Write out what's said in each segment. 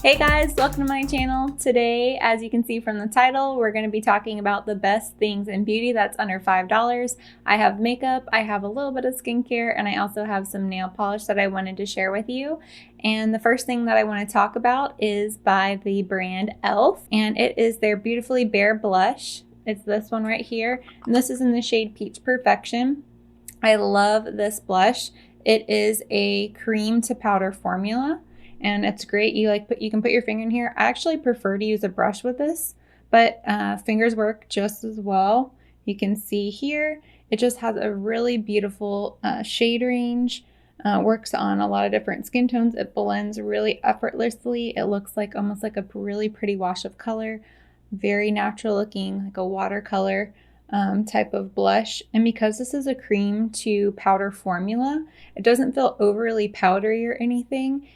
Hey guys, welcome to my channel. Today, as you can see from the title, we're going to be talking about the best things in beauty that's under $5. I have makeup, I have a little bit of skincare, and I also have some nail polish that I wanted to share with you. And the first thing that I want to talk about is by the brand E.L.F. and it is their Beautifully Bare blush. It's this one right here, and this is in the shade Peach Perfection. I love this blush. It is a cream to powder formula. And it's great. You can put your finger in here. I actually prefer to use a brush with this, but fingers work just as well. You can see here, it just has a really beautiful shade range. Works on a lot of different skin tones. It blends really effortlessly. It looks like almost like a really pretty wash of color. Very natural looking, like a watercolor type of blush. And because this is a cream to powder formula, it doesn't feel overly powdery or anything.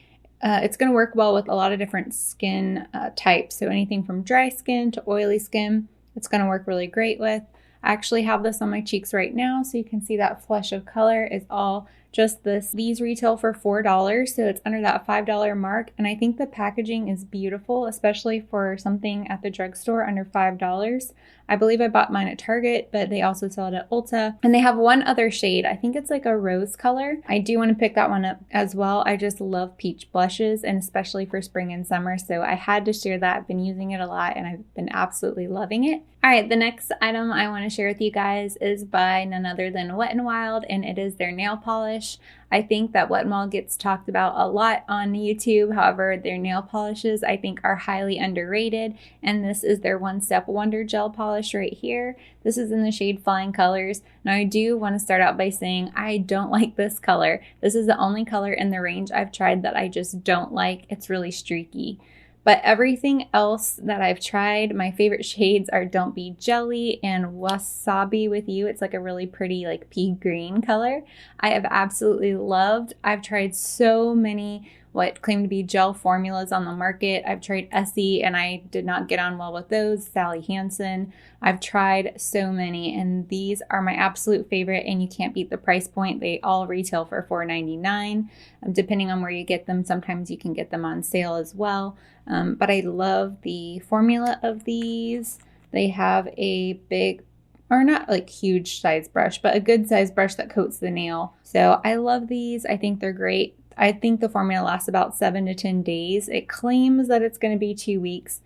It's going to work well with a lot of different skin types. So anything from dry skin to oily skin, it's going to work really great with. I actually have this on my cheeks right now, so you can see that flush of color is all just this. These retail for $4, so it's under that $5 mark. And I think the packaging is beautiful, especially for something at the drugstore under $5. I believe I bought mine at Target, but they also sell it at Ulta. And they have one other shade. I think it's like a rose color. I do want to pick that one up as well. I just love peach blushes, and especially for spring and summer. So I had to share that. I've been using it a lot and I've been absolutely loving it. All right, the next item I want to share with you guys is by none other than Wet n Wild, and it is their nail polish. I think that Wet n Wild gets talked about a lot on YouTube. However, their nail polishes I think are highly underrated, and this is their One Step Wonder Gel Polish right here. This is in the shade Flying Colors. Now I do want to start out by saying I don't like this color. This is the only color in the range I've tried that I just don't like. It's really streaky. But everything else that I've tried, my favorite shades are Don't Be Jelly and Wasa-Be with You. It's like a really pretty like pea green color. I have absolutely loved. I've tried so many what claim to be gel formulas on the market. I've tried Essie and I did not get on well with those. Sally Hansen. I've tried so many, and these are my absolute favorite, and you can't beat the price point. They all retail for $4.99. Depending on where you get them, sometimes you can get them on sale as well. But I love the formula of these. They have a big, or not like huge size brush, but a good size brush that coats the nail. So I love these. I think they're great. I think the formula lasts about 7 to 10 days. It claims that it's going to be 2 weeks.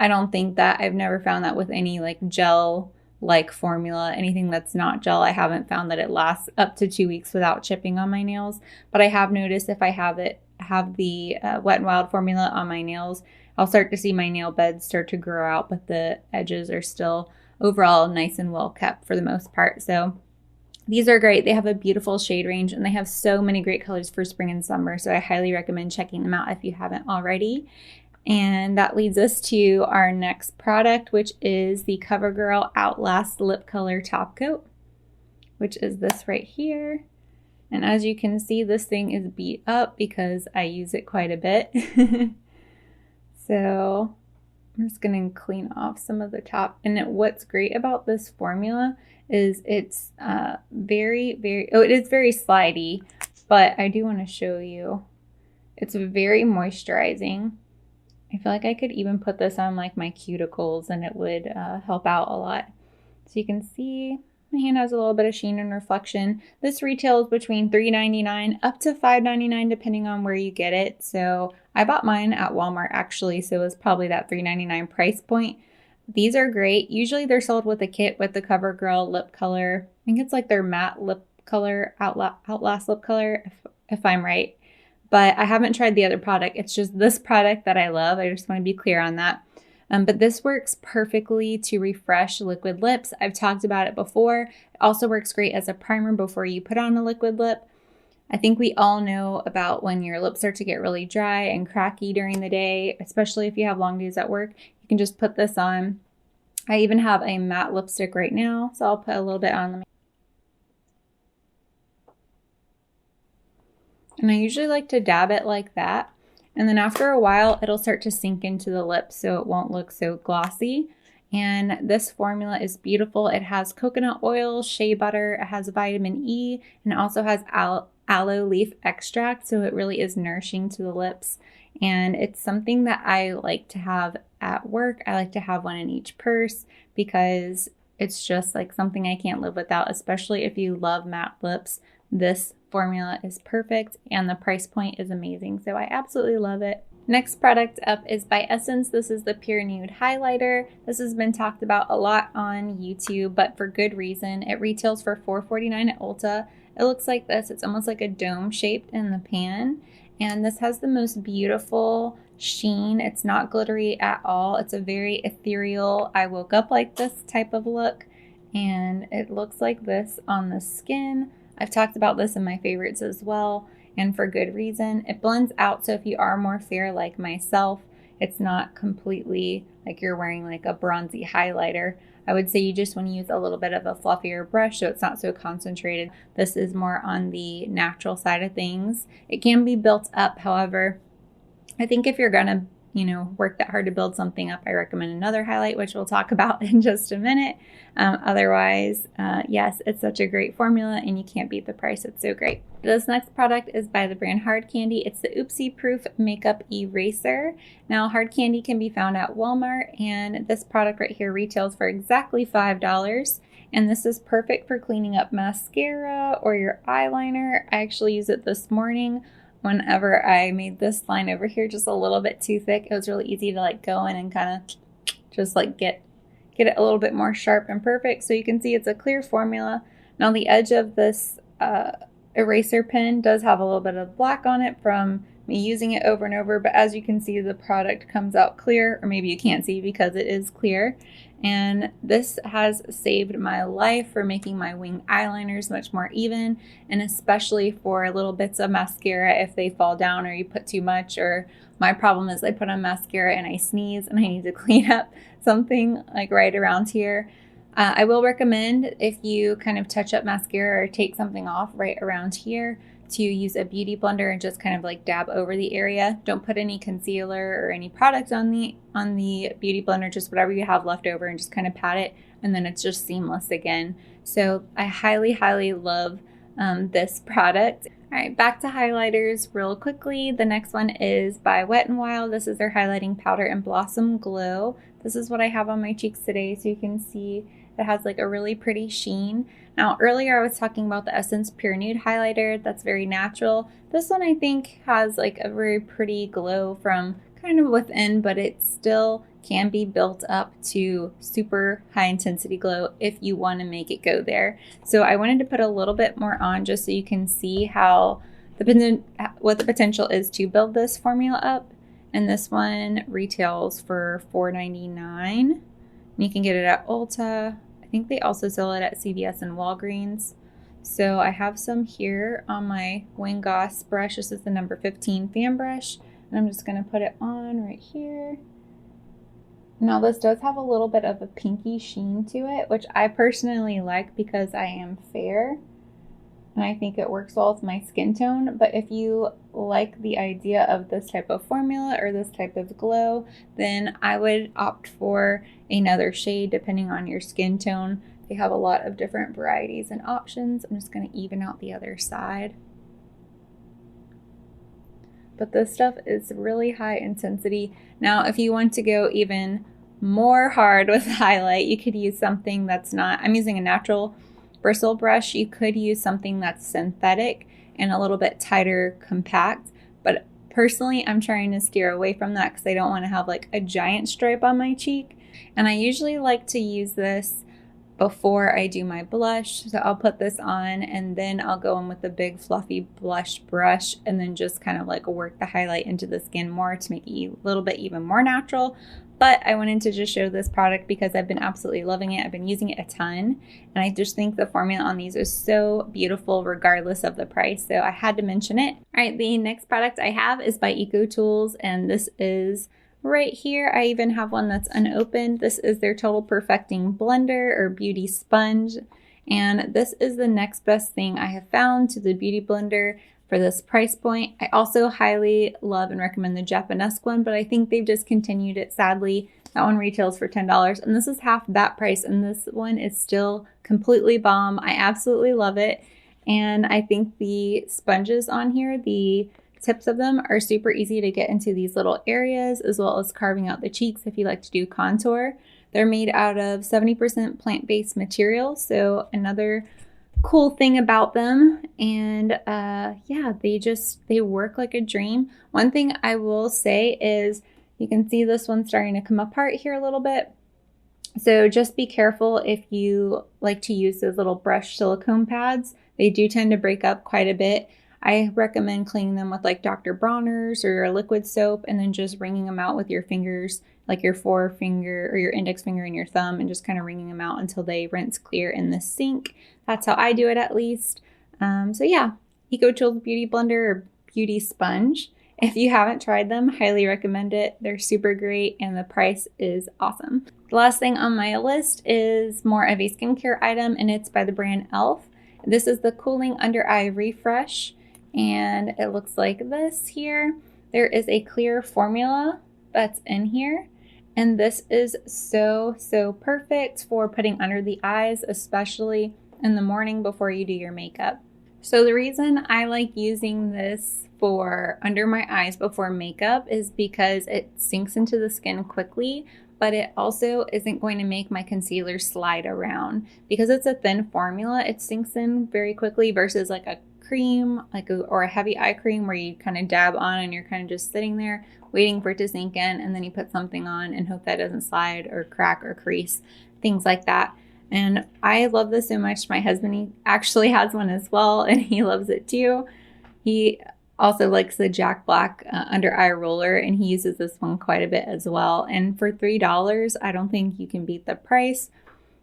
I don't think that. I've never found that with any like gel like formula. Anything that's not gel, I haven't found that it lasts up to 2 weeks without chipping on my nails. But I have noticed if I have the Wet n Wild formula on my nails, I'll start to see my nail beds start to grow out, but the edges are still overall nice and well kept for the most part. So these are great. They have a beautiful shade range, and they have so many great colors for spring and summer. So I highly recommend checking them out if you haven't already. And that leads us to our next product, which is the Covergirl Outlast Lip Color Top Coat, which is this right here. And as you can see, this thing is beat up because I use it quite a bit. So I'm just going to clean off some of the top. And what's great about this formula is it's it is very slidey, but I do want to show you. It's very moisturizing. I feel like I could even put this on like my cuticles and it would help out a lot. So you can see my hand has a little bit of sheen and reflection. This retails between $3.99 up to $5.99 depending on where you get it. So I bought mine at Walmart actually, so it was probably that $3.99 price point. These are great. Usually they're sold with a kit with the Covergirl lip color. I think it's like their matte lip color, Outlast lip color, if I'm right. But I haven't tried the other product. It's just this product that I love. I just want to be clear on that. But this works perfectly to refresh liquid lips. I've talked about it before. It also works great as a primer before you put on a liquid lip. I think we all know about when your lips start to get really dry and cracky during the day, especially if you have long days at work. You can just put this on. I even have a matte lipstick right now, so I'll put a little bit on. And I usually like to dab it like that. And then after a while, it'll start to sink into the lips so it won't look so glossy. And this formula is beautiful. It has coconut oil, shea butter, it has vitamin E, and it also has aloe leaf extract. So it really is nourishing to the lips. And it's something that I like to have at work. I like to have one in each purse because it's just like something I can't live without, especially if you love matte lips. This formula is perfect and the price point is amazing. So I absolutely love it. Next product up is by Essence. This is the Pure Nude Highlighter. This has been talked about a lot on YouTube, but for good reason. It retails for $4.49 at Ulta. It looks like this. It's almost like a dome shaped in the pan. And this has the most beautiful sheen. It's not glittery at all. It's a very ethereal, I woke up like this type of look. And it looks like this on the skin. I've talked about this in my favorites as well, and for good reason. It blends out, so if you are more fair like myself, it's not completely like you're wearing like a bronzy highlighter. I would say you just want to use a little bit of a fluffier brush so it's not so concentrated. This is more on the natural side of things. It can be built up, however, I think if you're gonna work that hard to build something up, I recommend another highlight, which we'll talk about in just a minute. Otherwise, yes, it's such a great formula and you can't beat the price. It's so great. This next product is by the brand Hard Candy. It's the Oopsy Proof Makeup Eraser. Now, Hard Candy can be found at Walmart, and this product right here retails for exactly $5. And this is perfect for cleaning up mascara or your eyeliner. I actually used it this morning whenever I made this line over here just a little bit too thick. It was really easy to like go in and kind of just like get it a little bit more sharp and perfect. So you can see it's a clear formula. Now the edge of this eraser pen does have a little bit of black on it from me using it over and over, but as you can see, the product comes out clear, or maybe you can't see because it is clear. And this has saved my life for making my wing eyeliners much more even, and especially for little bits of mascara if they fall down or you put too much. Or my problem is I put on mascara and I sneeze and I need to clean up something like right around here. I will recommend, if you kind of touch up mascara or take something off right around here, to use a beauty blender and just kind of like dab over the area. Don't put any concealer or any product on the beauty blender, just whatever you have left over, and just kind of pat it, and then it's just seamless again. So I highly love this product. All right, back to highlighters real quickly. The next one is by Wet n Wild. This is their highlighting powder in Blossom Glow. This is what I have on my cheeks today, so you can see it has like a really pretty sheen. Now earlier I was talking about the Essence Pure Nude highlighter. That's very natural. This one I think has like a very pretty glow from kind of within, but it still can be built up to super high intensity glow if you want to make it go there. So I wanted to put a little bit more on just so you can see how what the potential is to build this formula up. And this one retails for $4.99. You can get it at Ulta. I think they also sell it at CVS and Walgreens. So I have some here on my Wing Goss brush. This is the number 15 fan brush. And I'm just going to put it on right here. Now this does have a little bit of a pinky sheen to it, which I personally like because I am fair. And I think it works well with my skin tone. But if you like the idea of this type of formula or this type of glow, then I would opt for another shade depending on your skin tone. They have a lot of different varieties and options. I'm just going to even out the other side. But this stuff is really high intensity. Now, if you want to go even more hard with highlight, you could use something that's not, I'm using a natural bristle brush. You could use something that's synthetic and a little bit tighter, compact, but personally I'm trying to steer away from that because I don't want to have like a giant stripe on my cheek. And I usually like to use this before I do my blush, so I'll put this on and then I'll go in with a big fluffy blush brush and then just kind of like work the highlight into the skin more to make it a little bit even more natural. But I wanted to just show this product because I've been absolutely loving it. I've been using it a ton, and I just think the formula on these is so beautiful regardless of the price. So I had to mention it. All right, the next product I have is by EcoTools, and this is right here. I even have one that's unopened. This is their Total Perfecting Blender or Beauty Sponge. And this is the next best thing I have found to the Beauty Blender for this price point. I also highly love and recommend the Japanesque one, but I think they've discontinued it, sadly. That one retails for $10, and this is half that price, and this one is still completely bomb. I absolutely love it, and I think the sponges on here, the tips of them are super easy to get into these little areas, as well as carving out the cheeks if you like to do contour. They're made out of 70% plant-based material, so another cool thing about them. And yeah, they work like a dream. One thing I will say is you can see this one starting to come apart here a little bit. So just be careful if you like to use those little brush silicone pads. They do tend to break up quite a bit. I recommend cleaning them with like Dr. Bronner's or your liquid soap, and then just wringing them out with your fingers, like your forefinger or your index finger and your thumb, and just kind of wringing them out until they rinse clear in the sink. That's how I do it, at least. So yeah, EcoTools Beauty Blender or Beauty Sponge. If you haven't tried them, highly recommend it. They're super great and the price is awesome. The last thing on my list is more of a skincare item, and it's by the brand E.L.F. This is the Cooling Under Eye Refresh, and it looks like this here. There is a clear formula that's in here, and this is so perfect for putting under the eyes, especially in the morning before you do your makeup. So the reason I like using this for under my eyes before makeup is because it sinks into the skin quickly, but it also isn't going to make my concealer slide around. Because it's a thin formula, it sinks in very quickly versus like a cream, or a heavy eye cream where you kind of dab on and you're kind of just sitting there waiting for it to sink in, and then you put something on and hope that doesn't slide or crack or crease, things like that. And I love this so much. My husband, he actually has one as well, and he loves it too. He also likes the Jack Black under eye roller, and he uses this one quite a bit as well. And for $3, I don't think you can beat the price.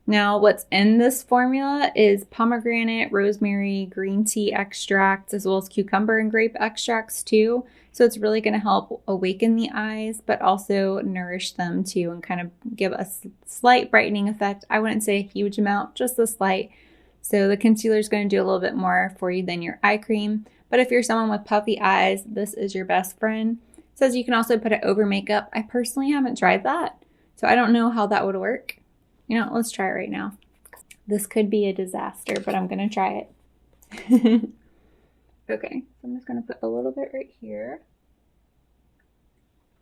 Now, what's in this formula is pomegranate, rosemary, green tea extracts, as well as cucumber and grape extracts too. So it's really going to help awaken the eyes, but also nourish them too, and kind of give a slight brightening effect. I wouldn't say a huge amount, just a slight. So the concealer is going to do a little bit more for you than your eye cream. But if you're someone with puffy eyes, this is your best friend. It says you can also put it over makeup. I personally haven't tried that, so I don't know how that would work. You know, let's try it right now. This could be a disaster, but I'm going to try it. Okay, so I'm just going to put a little bit right here.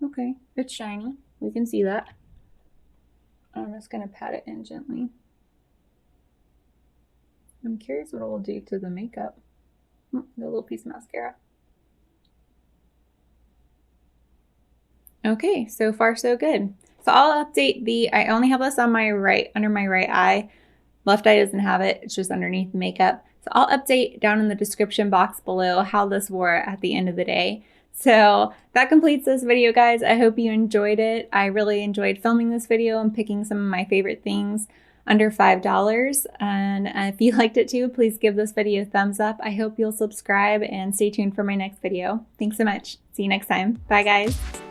Okay, it's shiny. We can see that. I'm just going to pat it in gently. I'm curious what it will do to the makeup. The little piece of mascara. Okay, so far so good. So I'll update I only have this on my right, under my right eye. Left eye doesn't have it, it's just underneath the makeup. So I'll update down in the description box below how this wore at the end of the day. So that completes this video, guys. I hope you enjoyed it. I really enjoyed filming this video and picking some of my favorite things under $5. And if you liked it too, please give this video a thumbs up. I hope you'll subscribe and stay tuned for my next video. Thanks so much. See you next time. Bye, guys.